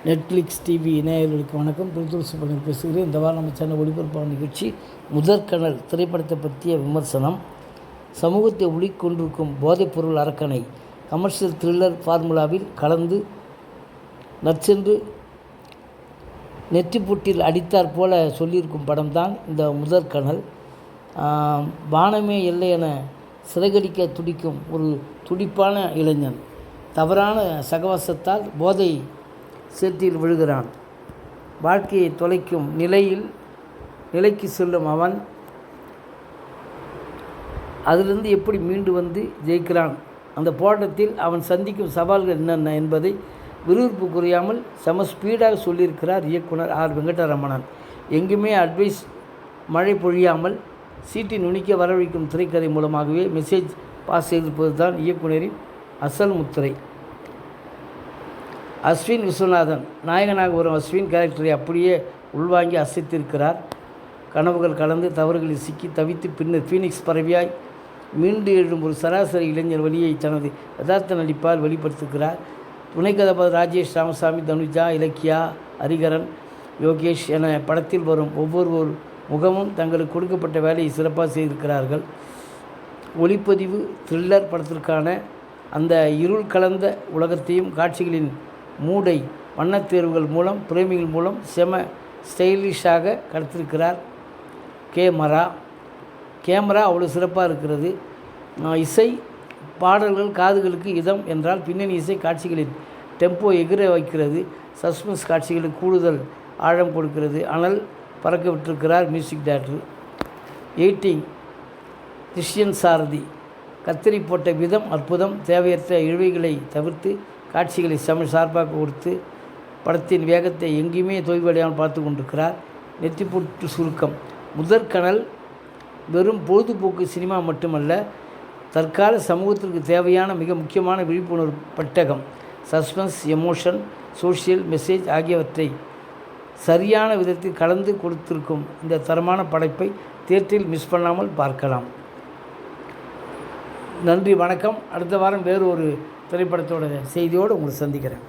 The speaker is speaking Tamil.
நெட்ஃப்ளிக்ஸ் டிவி நேயர்களுக்கு வணக்கம். திருத்தூர் சுப்பண்ணன் பேசுகிறேன். இந்த வாரம் நம்ம சேனல் ஒளிபரப்பான நிகழ்ச்சி முதற்கணல் திரைப்படத்தை பற்றிய விமர்சனம். சமூகத்தை ஒளிக்கொண்டிருக்கும் போதைப்பொருள் அரக்கனை கமர்ஷியல் த்ரில்லர் ஃபார்முலாவில் கலந்து நச்சென்று நெற்றிப்புட்டில் அடித்தார் போல சொல்லியிருக்கும் படம் தான் இந்த முதற்கணல். வானமே எல்லை என சிறகடிக்க துடிக்கும் ஒரு துடிப்பான இளைஞன் தவறான சகவாசத்தால் போதை சேற்றில் விழுகிறான். வாழ்க்கையை தொலைக்கும் நிலைக்கு செல்லும் அவன் அதிலிருந்து எப்படி மீண்டு வந்து ஜெயிக்கிறான், அந்த போராட்டத்தில் அவன் சந்திக்கும் சவால்கள் என்னென்ன என்பதை விறுவிறுப்பு குறையாமல் செம ஸ்பீடாக சொல்லியிருக்கிறார் இயக்குனர் ஆர் வெங்கடரமணன். எங்குமே அட்வைஸ் மழை பொழியாமல் சீட்டி நுனிக்க வரவழைக்கும் திரைக்கதை மூலமாகவே மெசேஜ் பாஸ் செய்திருப்பது தான் இயக்குனரின் அசல் முத்திரை. அஸ்வின் விஸ்வநாதன் நாயகனாக வரும் அஸ்வின் கேரக்டரை அப்படியே உள்வாங்கி அசைத்திருக்கிறார். கனவுகள் கலந்து தவறுகளில் சிக்கி தவித்து பின்னர் ஃபீனிக்ஸ் பறவையாய் மீண்டு எழும் ஒரு சராசரி இளைஞர் வழியை தனது யதார்த்த நடிப்பால் வெளிப்படுத்துகிறார். துணை கதாபாத்திர ராஜேஷ், ராமசாமி, தனுஜா, இலக்கியா, ஹரிகரன், யோகேஷ் என படத்தில் வரும் ஒவ்வொரு முகமும் தங்களுக்கு கொடுக்கப்பட்ட வேலையை சிறப்பாக செய்திருக்கிறார்கள். ஒளிப்பதிவு த்ரில்லர் படத்திற்கான அந்த இருள் கலந்த உலகத்தையும் காட்சிகளின் மூடை வண்ணத்தேர்வுகள் மூலம் பிரேமிகள் மூலம் செம ஸ்டைலிஷாக கடத்திருக்கிறார். கேமரா அவ்வளோ சிறப்பாக இருக்கிறது. இசை பாடல்கள் காதுகளுக்கு இதம் என்றால் பின்னணி இசை காட்சிகளின் டெம்போ எகிர வைக்கிறது. சஸ்பென்ஸ் காட்சிகளுக்கு கூடுதல் ஆழம் கொடுக்கிறது. அனல் பறக்க விட்டிருக்கிறார் மியூசிக் டைரக்டர். எடிட்டிங் கிறிஸ்டியன் சாரதி கத்திரி போட்ட விதம் அற்புதம். தேவையற்ற இழுவைகளை தவிர்த்து காட்சிகளை சார்பாக கொடுத்து படத்தின் வேகத்தை எங்கேயுமே தொய்வடையாமல் பார்த்து கொண்டிருக்கிறார். நெற்றிப்பொட்டு சுருக்கம். முதற்கணல் வெறும் பொழுதுபோக்கு சினிமா மட்டுமல்ல, தற்கால சமூகத்திற்கு தேவையான மிக முக்கியமான விழிப்புணர்வு பட்டகம். சஸ்பென்ஸ், எமோஷன், சோஷியல் மெசேஜ் ஆகியவற்றை சரியான விதத்தில் கலந்து கொடுத்திருக்கும் இந்த தரமான படைப்பை தியேட்டரில் மிஸ் பண்ணாமல் பார்க்கலாம். நன்றி, வணக்கம். அடுத்த வாரம் வேறு ஒரு திரைப்படத்தோட செய்தியோடு உங்களை சந்திக்கிறேன்.